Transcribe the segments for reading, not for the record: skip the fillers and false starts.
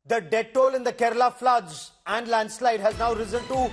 The death toll in the Kerala floods and landslide has now risen to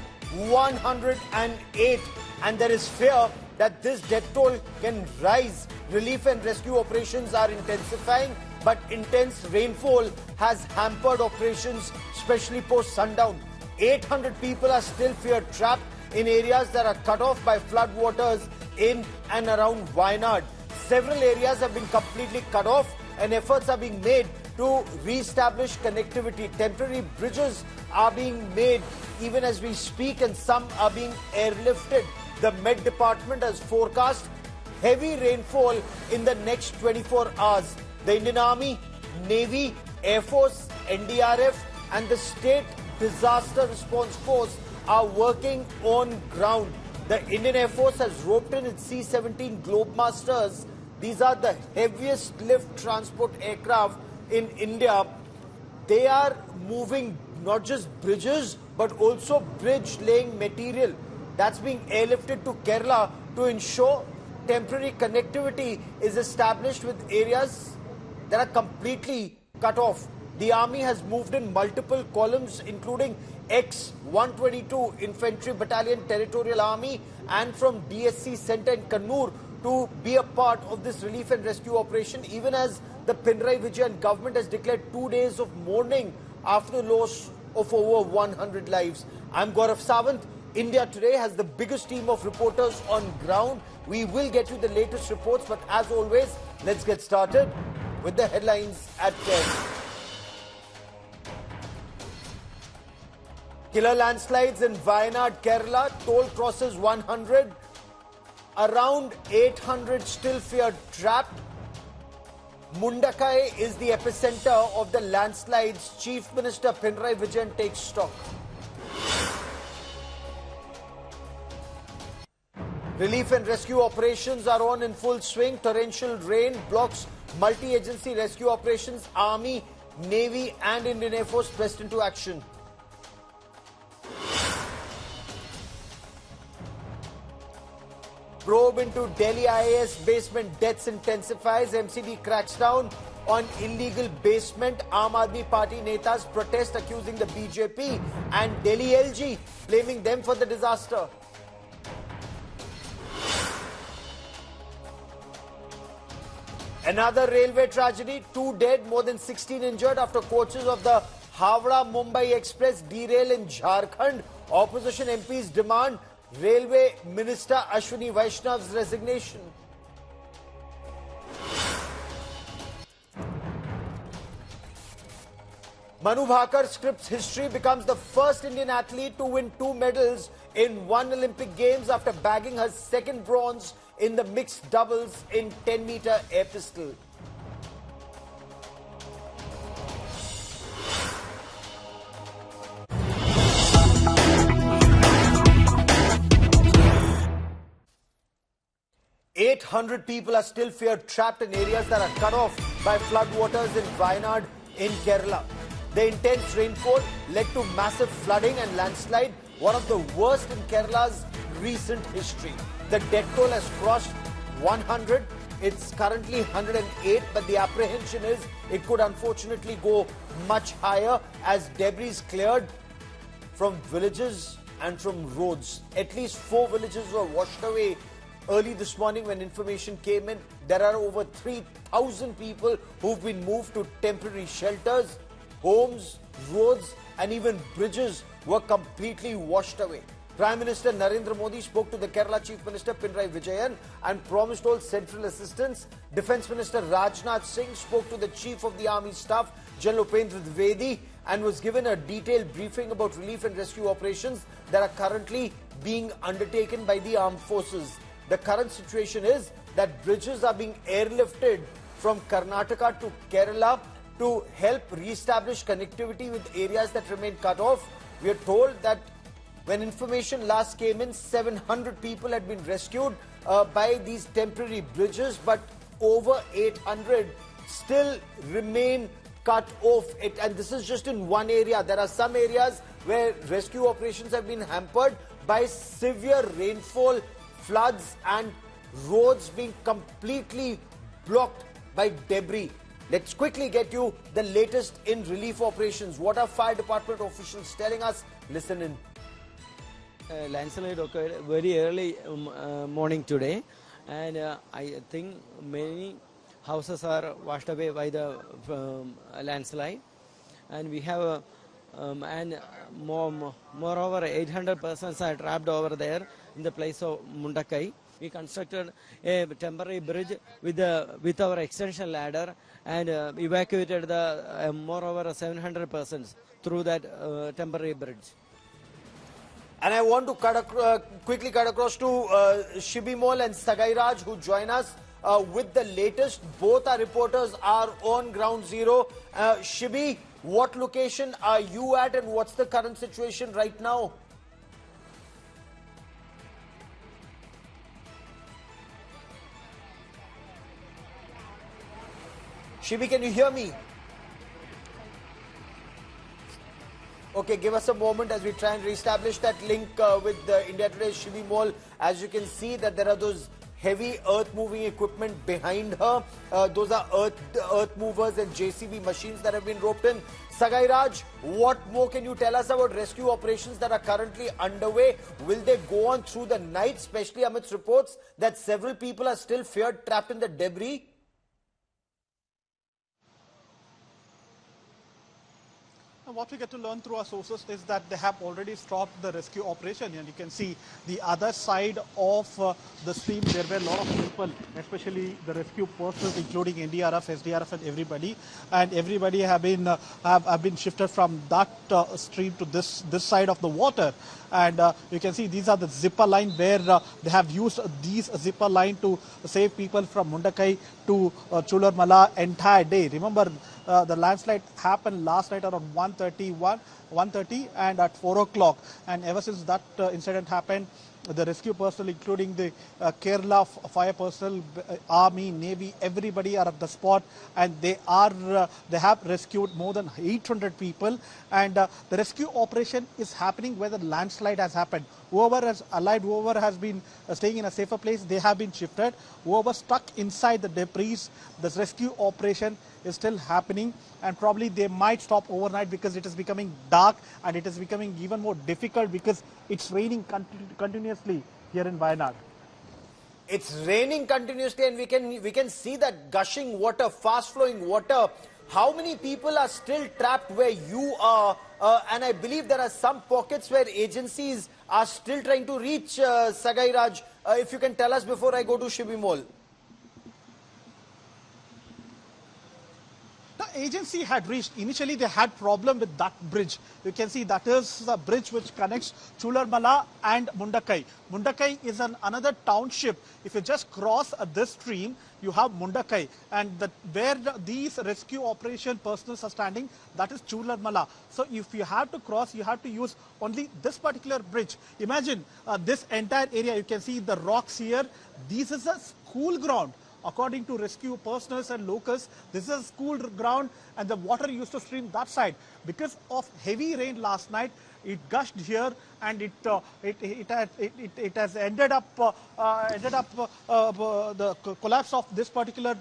108, and there is fear that this death toll can rise. Relief and rescue operations are intensifying, but intense rainfall has hampered operations, especially post-sundown. 800 people are still feared trapped in areas that are cut off by flood waters in and around Wayanad. Several areas have been completely cut off, and efforts are being made to re-establish connectivity. Temporary bridges are being made even as we speak, and some are being airlifted. The Met Department has forecast heavy rainfall in the next 24 hours. The Indian Army, Navy, Air Force, NDRF and the State Disaster Response Force are working on ground. The Indian Air Force has roped in its C-17 Globemasters. These are the heaviest lift transport aircraft in India. They are moving not just bridges but also bridge laying material that's being airlifted to Kerala to ensure temporary connectivity is established with areas that are completely cut off. The army has moved in multiple columns, including X-122 Infantry Battalion Territorial Army and from DSC Centre in Kannur to be a part of this relief and rescue operation, even as the Pinarayi Vijayan government has declared 2 days of mourning after the loss of over 100 lives. I'm Gaurav Sawant. India Today has the biggest team of reporters on ground. We will get you the latest reports, but as always, let's get started with the headlines at 10. Killer landslides in Wayanad, Kerala. Toll crosses 100. Around 800 still feared trapped. Mundakai is the epicenter of the landslides. Chief Minister Pinarayi Vijayan takes stock. Relief and rescue operations are on in full swing. Torrential rain blocks multi-agency rescue operations. Army, Navy and Indian Air Force pressed into action. Probe into Delhi IAS basement deaths intensifies. MCD cracks down on illegal basement. Aam Aadmi Party netas protest accusing the BJP and Delhi LG blaming them for the disaster. Another railway tragedy, 2 dead, more than 16 injured after coaches of the Howrah-Mumbai Express derail in Jharkhand. Opposition MPs demand Railway Minister Ashwini Vaishnav's resignation. Manu Bhakar scripts history, becomes the first Indian athlete to win 2 medals in one Olympic Games after bagging her second bronze in the mixed doubles in 10-meter air pistol. "800 people are still feared trapped in areas that are cut off by floodwaters in Wayanad in Kerala. The intense rainfall led to massive flooding and landslide, one of the worst in Kerala's recent history. The death toll has crossed 100. It's currently 108, but the apprehension is it could unfortunately go much higher as debris cleared from villages and from roads. At least 4 villages were washed away early this morning when information came in. There are over 3,000 people who've been moved to temporary shelters. Homes, roads and even bridges were completely washed away. Prime Minister Narendra Modi spoke to the Kerala Chief Minister Pinarayi Vijayan and promised all central assistance. Defence Minister Rajnath Singh spoke to the Chief of the Army Staff, General Upendra Dwivedi, and was given a detailed briefing about relief and rescue operations that are currently being undertaken by the armed forces. The current situation is that bridges are being airlifted from Karnataka to Kerala to help re-establish connectivity with areas that remain cut off. We are told that when information last came in, 700 people had been rescued by these temporary bridges, but over 800 still remain cut off. And this is just in one area. There are some areas where rescue operations have been hampered by severe rainfall, floods and roads being completely blocked by debris. Let's quickly get you the latest in relief operations. What are fire department officials telling us? Listen in. Landslide occurred very early morning today, and I think many houses are washed away by the landslide, and we have moreover 800 persons are trapped over there in the place of Mundakai. We constructed a temporary bridge with our extension ladder and evacuated the moreover 700 persons through that temporary bridge. And I want to quickly cut across to Shibimol and Sagairaj, who join us with the latest. Both our reporters are on ground zero. Shibi, what location are you at and what's the current situation right now? Shibi, can you hear me? Okay, give us a moment as we try and reestablish that link with India Today's Shibi Mall. As you can see that there are those heavy earth-moving equipment behind her. Those are earth movers and JCB machines that have been roped in. Sagairaj, what more can you tell us about rescue operations that are currently underway? Will they go on through the night, especially amidst reports that several people are still feared trapped in the debris? What we get to learn through our sources is that they have already stopped the rescue operation, and you can see the other side of the stream. There were a lot of people, especially the rescue personnel, including NDRF, SDRF, and everybody have been shifted from that stream to this side of the water. And you can see these are the zipper line where they have used these zipper line to save people from Mundakai to Chularmala entire day. Remember, the landslide happened last night around 1:30 and at 4 o'clock. And ever since that incident happened, the rescue personnel, including the Kerala fire personnel, army, navy, everybody are at the spot, and they have rescued more than 800 people. And the rescue operation is happening where the landslide has happened. Whoever has been staying in a safer place, they have been shifted. Whoever stuck inside the debris, the rescue operation is still happening, and probably they might stop overnight because it is becoming dark and it is becoming even more difficult because it's raining continuously here in Wayanad. It's raining continuously, and we can see that gushing water, fast flowing water. How many people are still trapped where you are? And I believe there are some pockets where agencies are still trying to reach. Sagairaj, if you can tell us before I go to Shibimol. The agency had reached, initially they had problem with that bridge. You can see that is the bridge which connects Chularmala and Mundakai. Mundakai is another township. If you just cross this stream, you have Mundakai, and where these rescue operation personnel are standing, that is Chularmala. So if you have to cross, you have to use only this particular bridge. Imagine this entire area. You can see the rocks here. This is a school ground. According to rescue personnel and locals, this is a school ground, and the water used to stream that side. Because of heavy rain last night, it gushed here, and it has ended up the collapse of this particular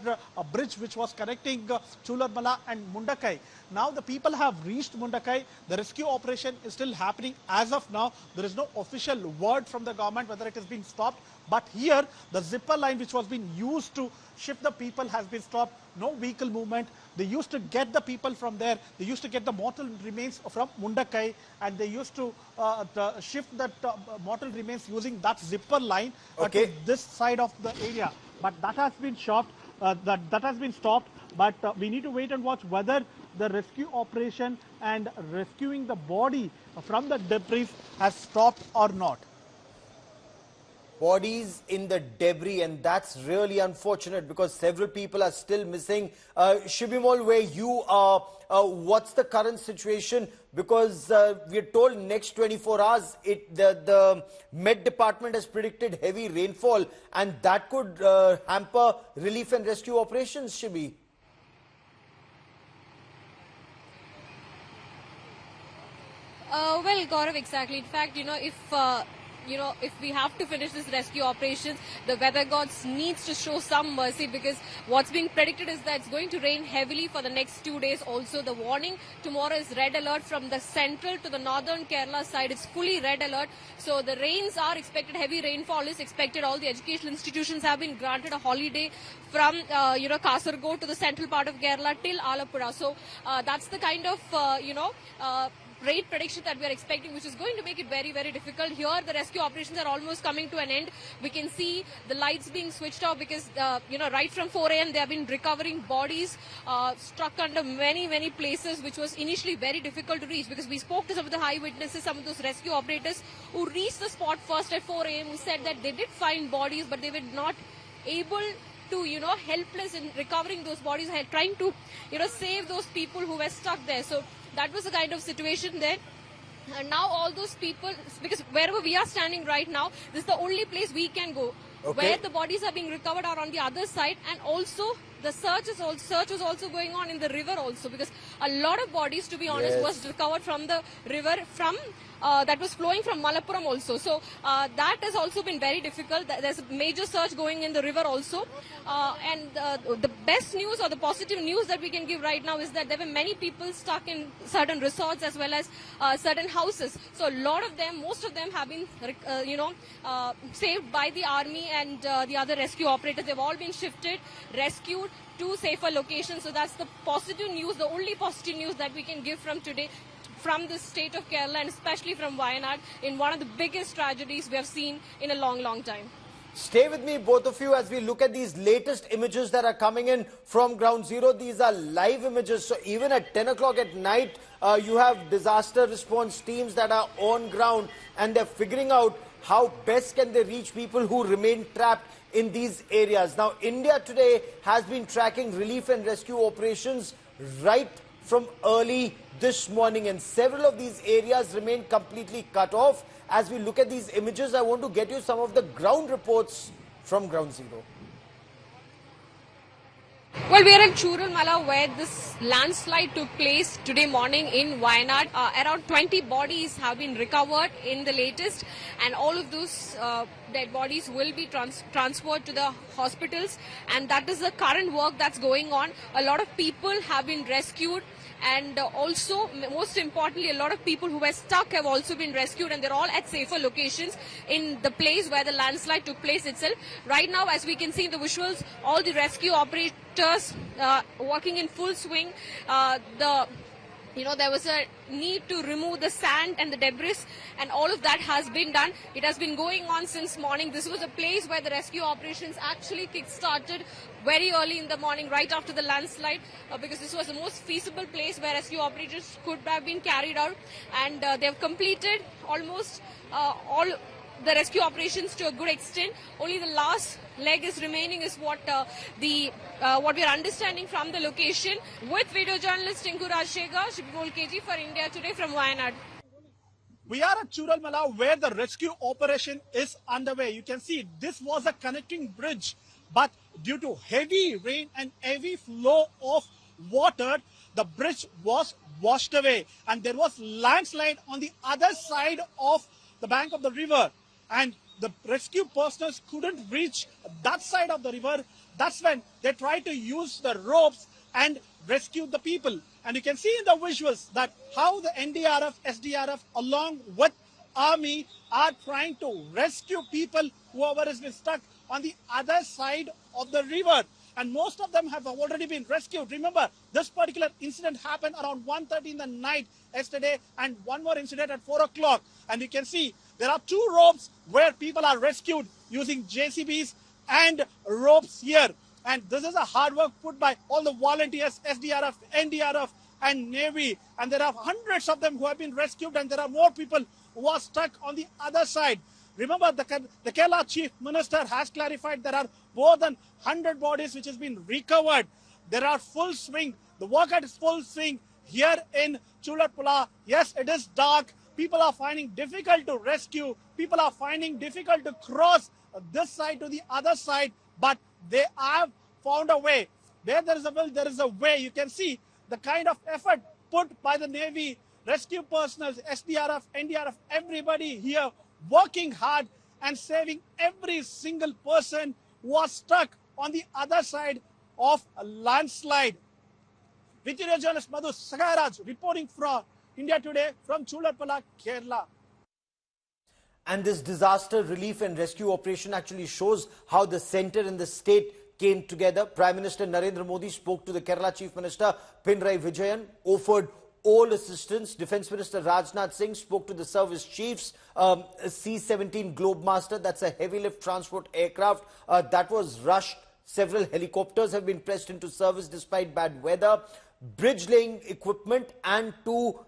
bridge which was connecting Chularmala and Mundakai. Now the people have reached Mundakai. The rescue operation is still happening as of now. There is no official word from the government whether it has been stopped. But here, the zipper line which was being used to shift the people has been stopped. No vehicle movement. They used to get the people from there. They used to get the mortal remains from Mundakai, and they used to shift that mortal remains using that zipper line to this side of the area. But that has been stopped. That has been stopped. But we need to wait and watch whether the rescue operation and rescuing the body from the debris has stopped or not. Bodies in the debris, and that's really unfortunate because several people are still missing. Shibimol, where you are, what's the current situation? Because we are told next 24 hours, the Met Department has predicted heavy rainfall, and that could hamper relief and rescue operations, Shibi. Well, Gaurav, exactly. In fact, if if we have to finish this rescue operation, the weather gods needs to show some mercy, because what's being predicted is that it's going to rain heavily for the next 2 days. Also, the warning tomorrow is red alert from the central to the northern Kerala side. It's fully red alert. So the rains are expected, heavy rainfall is expected. All the educational institutions have been granted a holiday from, Kasaragod to the central part of Kerala till Alappuzha. So that's the kind of, rain prediction that we are expecting, which is going to make it very, very difficult. Here, the rescue operations are almost coming to an end. We can see the lights being switched off because, right from 4 a.m. they have been recovering bodies struck under many, many places, which was initially very difficult to reach, because we spoke to some of the eyewitnesses, some of those rescue operators who reached the spot first at 4 a.m. who said that they did find bodies, but they were not able to, helpless in recovering those bodies, trying to, save those people who were stuck there. So that was the kind of situation there. And now all those people, because wherever we are standing right now, this is the only place we can go. Okay. Where the bodies are being recovered are on the other side, and also the search is also going on in the river also, because a lot of bodies, to be honest, was recovered from the river from that was flowing from Malappuram also. So that has also been very difficult. There's a major search going in the river also. And the best news, or the positive news that we can give right now, is that there were many people stuck in certain resorts as well as certain houses. So a lot of them, most of them have been, saved by the army and the other rescue operators. They've all been shifted, rescued to safer locations. So that's the positive news, the only positive news that we can give from today, from the state of Kerala, and especially from Wayanad, in one of the biggest tragedies we have seen in a long, long time. Stay with me, both of you, as we look at these latest images that are coming in from ground zero. These are live images. So even at 10 o'clock at night, you have disaster response teams that are on ground, and they're figuring out how best can they reach people who remain trapped in these areas. Now, India today has been tracking relief and rescue operations right from early this morning, and several of these areas remain completely cut off. As we look at these images, I want to get you some of the ground reports from ground zero. Well, we are at Churalmala, where this landslide took place today morning in Wayanad. Around 20 bodies have been recovered in the latest, and all of those dead bodies will be transferred to the hospitals, and that is the current work that's going on. A lot of people have been rescued, and also, most importantly, a lot of people who were stuck have also been rescued, and they're all at safer locations in the place where the landslide took place itself. Right now, as we can see in the visuals, all the rescue operators working in full swing. There was a need to remove the sand and the debris, and all of that has been done. It has been going on since morning. This was a place where the rescue operations actually kick-started very early in the morning, right after the landslide, because this was the most feasible place where rescue operations could have been carried out, and they have completed almost all the rescue operations to a good extent. Only the last leg is remaining, is what we are understanding from the location. With video journalist Tinku Rajshekhar, Shibimol KG for India Today from Wayanad. We are at Churalmala, where the rescue operation is underway. You can see this was a connecting bridge, but due to heavy rain and heavy flow of water, the bridge was washed away, and there was landslide on the other side of the bank of the river, and the rescue personnel couldn't reach that side of the river. That's when they tried to use the ropes and rescue the people. And you can see in the visuals that how the NDRF, SDRF along with army are trying to rescue people, whoever has been stuck on the other side of the river. And most of them have already been rescued. Remember, this particular incident happened around 1:30 in the night yesterday, and one more incident at 4 o'clock. And you can see there are two ropes where people are rescued using JCBs and ropes here. And this is a hard work put by all the volunteers, SDRF, NDRF and Navy. And there are hundreds of them who have been rescued, and there are more people who are stuck on the other side. Remember, the Kerala Chief Minister has clarified there are more than 100 bodies which has been recovered. There are full swing. The work at full swing here in Churalmala. Yes, it is dark. People are finding difficult to rescue. People are finding difficult to cross this side to the other side. But they have found a way. Where there is a will, there is a way. You can see the kind of effort put by the Navy, rescue personnel, SDRF, NDRF, everybody here working hard and saving every single person who was stuck on the other side of a landslide. Video journalist Madhu Sagaraj reporting from India Today from Chularpala, Kerala. And this disaster relief and rescue operation actually shows how the centre and the state came together. Prime Minister Narendra Modi spoke to the Kerala Chief Minister Pinarayi Vijayan, offered all assistance. Defence Minister Rajnath Singh spoke to the service chiefs. C-17 Globemaster, that's a heavy lift transport aircraft that was rushed. Several helicopters have been pressed into service despite bad weather. Bridge laying equipment and two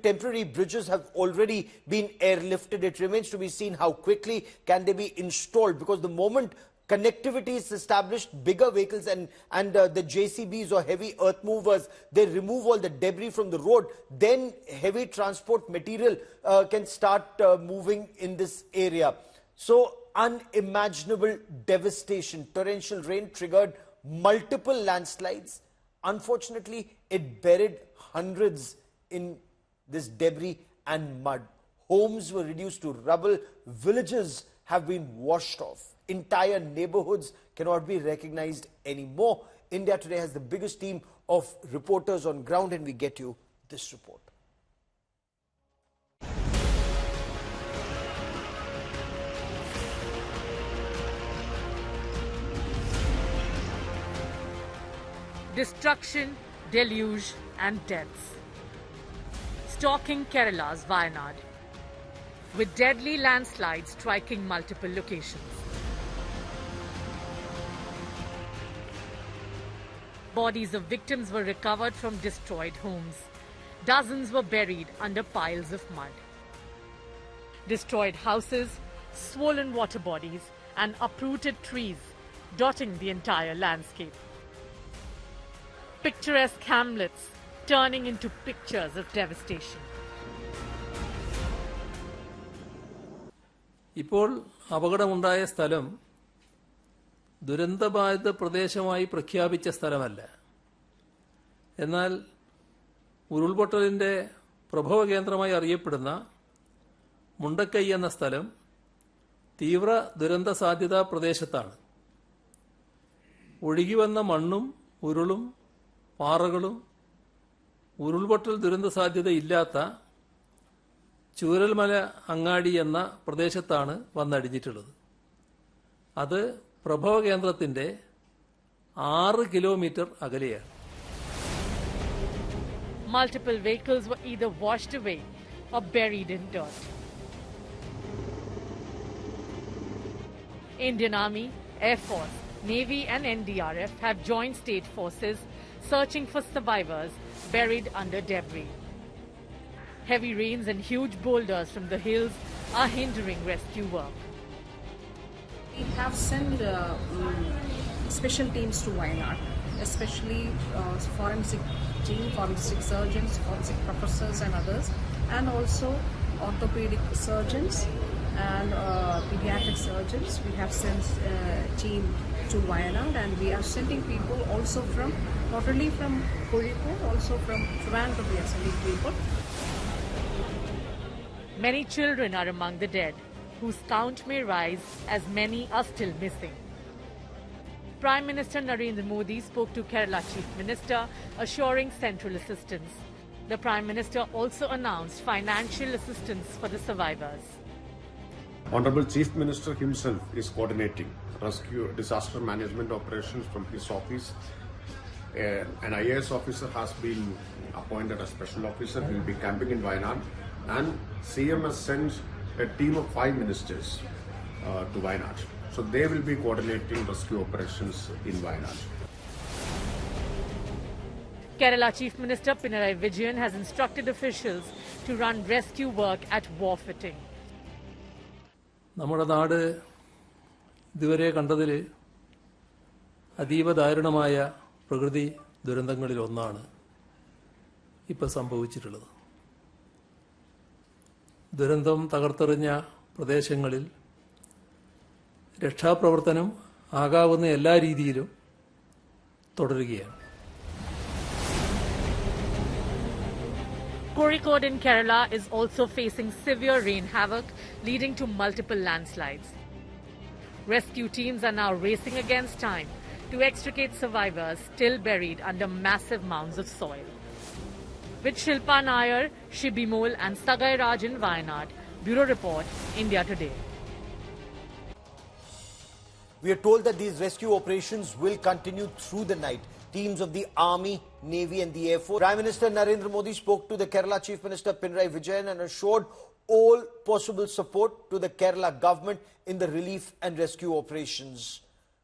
temporary bridges have already been airlifted. It remains to be seen how quickly can they be installed, because the moment connectivity is established, bigger vehicles and the JCBs or heavy earth movers, they remove all the debris from the road, then heavy transport material can start moving in this area. So unimaginable devastation. Torrential rain triggered multiple landslides. Unfortunately, it buried hundreds in this debris and mud. Homes were reduced to rubble. Villages have been washed off. Entire neighborhoods cannot be recognized anymore. India Today has the biggest team of reporters on ground, and we get you this report. Destruction, deluge and deaths. Stalking Kerala's Wayanad, with deadly landslides striking multiple locations. Bodies of victims were recovered from destroyed homes. Dozens were buried under piles of mud. Destroyed houses, swollen water bodies and uprooted trees dotting the entire landscape. Picturesque hamlets turning into pictures of devastation. ഇപ്പോൾ അപകടമുണ്ടായ സ്ഥലം ദുരന്തബാധിത പ്രദേശമായി പ്രഖ്യാപിച്ച സ്ഥലമല്ല. എന്നാൽ ഉരുൾപൊട്ടലിന്റെ പ്രഭവ കേന്ദ്രമായി അറിയപ്പെടുന്ന മുണ്ടക്കൈ എന്ന സ്ഥലം തീവ്ര ദുരന്ത സാധ്യതാ പ്രദേശത്താണ്. ഒഴുകിവന്ന മണ്ണും ഉരുളും പാറകളും ഉരുൾപൊട്ടൽ ദുരന്ത സാധ്യതയില്ലാത്ത ചൂരൽമല അങ്ങാടി എന്ന പ്രദേശത്താണ് വന്നടിഞ്ഞിട്ടുള്ളത്. അത് പ്രഭവ കേന്ദ്രത്തിന്റെ 6 കിലോമീറ്റർ അകലെയാണ്. Multiple vehicles were either washed away or buried in dirt. Indian Army, Air Force, Navy and NDRF have joined state forces searching for survivors buried under debris. Heavy rains and huge boulders from the hills are hindering rescue work. We have sent special teams to Wayanad, especially forensic team, forensic surgeons, forensic professors and others, and also orthopedic surgeons and pediatric surgeons. We have sent a team to Wayanad, and we are sending people also from, not only from Kozhikode, also from Trivandrum we are sending people. Many children are among the dead, whose count may rise as many are still missing. Prime Minister Narendra Modi spoke to Kerala Chief Minister, assuring central assistance. The Prime Minister also announced financial assistance for the survivors. Honorable Chief Minister himself is coordinating rescue disaster management operations from his office. An IAS officer has been appointed as special officer. He will be camping in Wayanad, and CM has sent a team of 5 ministers to Wayanad. So they will be coordinating rescue operations in Wayanad. Kerala Chief Minister Pinarayi Vijayan has instructed officials to run rescue work at war footing. നമ്മുടെ നാട് ഇതുവരെ കണ്ടതിൽ അതീവ ദാരുണമായ പ്രകൃതി ദുരന്തങ്ങളിൽ ഒന്നാണ് ഇപ്പോൾ സംഭവിച്ചിട്ടുള്ളത്. ദുരന്തം തകർത്തെറിഞ്ഞ പ്രദേശങ്ങളിൽ രക്ഷാപ്രവർത്തനം ആകാവുന്ന എല്ലാ രീതിയിലും തുടരുകയാണ്. Kozhikode in Kerala is also facing severe rain havoc, leading to multiple landslides. Rescue teams are now racing against time to extricate survivors still buried under massive mounds of soil. With Shilpa Nair, Shibi Mol and Sagai Raj in Wayanad, Bureau Report, India Today. We are told that these rescue operations will continue through the night. Teams of the Army, Navy and the Air Force. Prime Minister Narendra Modi spoke to the Kerala Chief Minister Pinarayi Vijayan and assured all possible support to the Kerala government in the relief and rescue operations.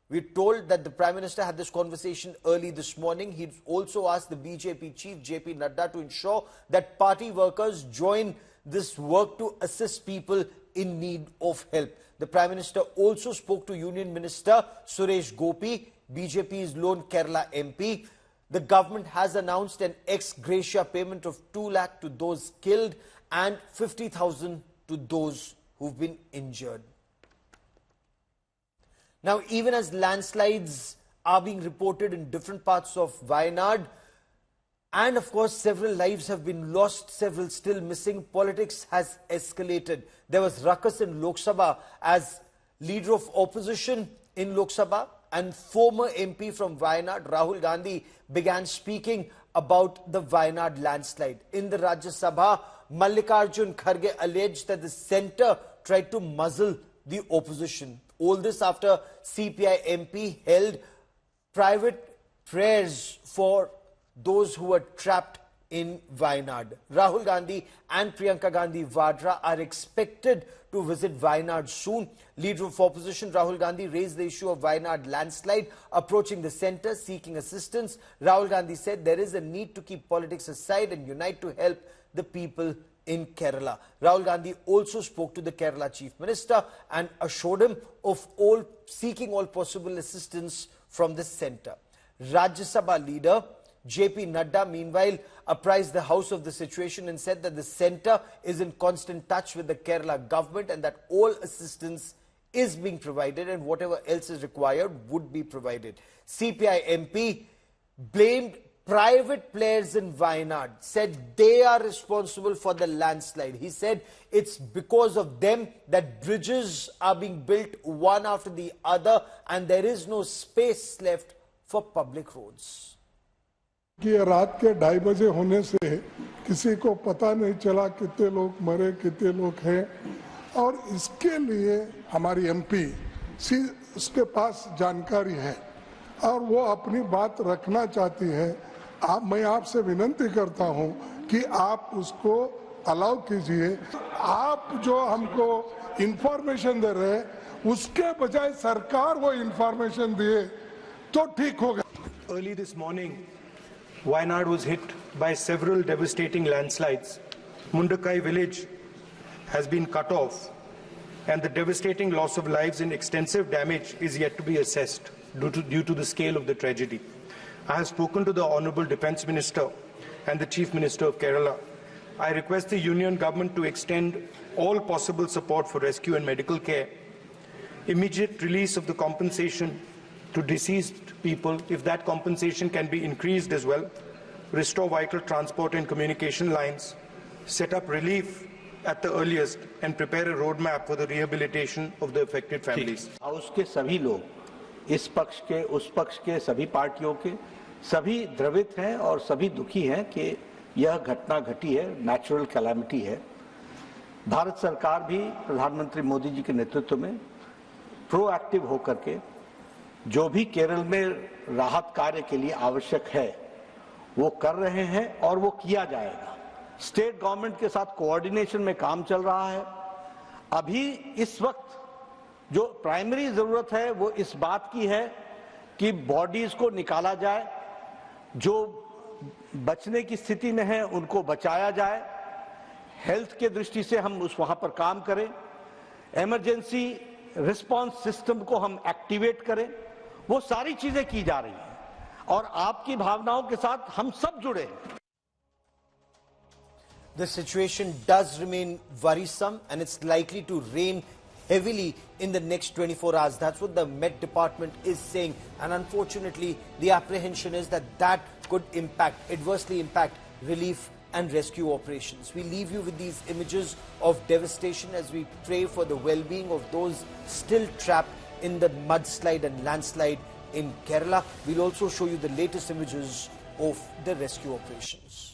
We're told that the Prime Minister had this conversation early this morning. He also asked the BJP Chief JP Nadda to ensure that party workers join this work to assist people in need of help. The Prime Minister also spoke to Union Minister Suresh Gopi, BJP's lone Kerala MP. The government has announced an ex gratia payment of 2 lakh to those killed and 50,000 to those who've been injured. Now, even as landslides are being reported in different parts of Wayanad, and of course several lives have been lost, several still missing, politics has escalated. There was ruckus in Lok Sabha as leader of opposition in Lok Sabha and former MP from Wayanad, Rahul Gandhi, began speaking about the Wayanad landslide. In the Rajya Sabha, Mallikarjun Kharge alleged that the centre tried to muzzle the opposition. All this after CPI MP held private prayers for those who were trapped in Wayanad. Rahul Gandhi and Priyanka Gandhi Vadra are expected to visit Wayanad soon. Leader of opposition Rahul Gandhi raised the issue of Wayanad landslide, approaching the centre, seeking assistance. Rahul Gandhi said there is a need to keep politics aside and unite to help the people in Kerala. Rahul Gandhi also spoke to the Kerala Chief Minister and assured him of seeking all possible assistance from the centre. Rajya Sabha leader JP Nadda, meanwhile, apprised the House of the situation and said that the centre is in constant touch with the Kerala government and that all assistance is being provided and whatever else is required would be provided. CPI MP blamed private players in Wayanad, said they are responsible for the landslide. He said it's because of them that bridges are being built one after the other and there is no space left for public roads. कि रात के 2:30 बजे होने से किसी को पता नहीं चला कितने लोग मरे, कितने लोग हैं, और इसके लिए हमारी एमपी उसके पास जानकारी है और वो अपनी बात रखना चाहती है. मैं आपसे विनती करता हूं कि आप उसको अलाउ कीजिए. आप जो हमको इंफॉर्मेशन दे रहे हैं उसके बजाय सरकार वो इंफॉर्मेशन दिए तो ठीक होगा. Early this morning, Wayanad was hit by several devastating landslides. Mundakai village has been cut off and the devastating loss of lives and extensive damage is yet to be assessed due to the scale of the tragedy. I have spoken to the Honourable Defence Minister and the Chief Minister of Kerala. I request the Union Government to extend all possible support for rescue and medical care, immediate release of the compensation to deceased people, if that compensation can be increased as well, restore vital transport and communication lines, set up relief at the earliest and prepare a roadmap for the rehabilitation of the affected families. House के सभी लोग इस पक्ष के उस पक्ष के सभी पार्टियों के सभी द्रवित हैं और सभी दुखी हैं कि यह घटना घटी है, नेचुरल कैलामिटी है. भारत सरकार भी प्रधानमंत्री मोदी जी के नेतृत्व में प्रोएक्टिव होकर के जो भी केरल में राहत कार्य के लिए आवश्यक है वो कर रहे हैं और वो किया जाएगा. स्टेट गवर्नमेंट के साथ कोऑर्डिनेशन में काम चल रहा है. अभी इस वक्त जो प्राइमरी जरूरत है वो इस बात की है कि बॉडीज को निकाला जाए, जो बचने की स्थिति में है उनको बचाया जाए, हेल्थ के दृष्टि से हम वहां पर काम करें, इमरजेंसी रिस्पांस सिस्टम को हम एक्टिवेट करें. वो सारी चीजें की जा रही हैं और आपकी भावनाओं के साथ हम सब जुड़े हैं. The situation does remain worrisome and it's likely to rain heavily in the next 24 hours. That's what the Met Department is saying. And unfortunately, the apprehension is that that could adversely impact relief and rescue operations. We leave you with these images of devastation as we pray for the well-being of those still trapped in the mudslide and landslide in Kerala. We'll also show you the latest images of the rescue operations.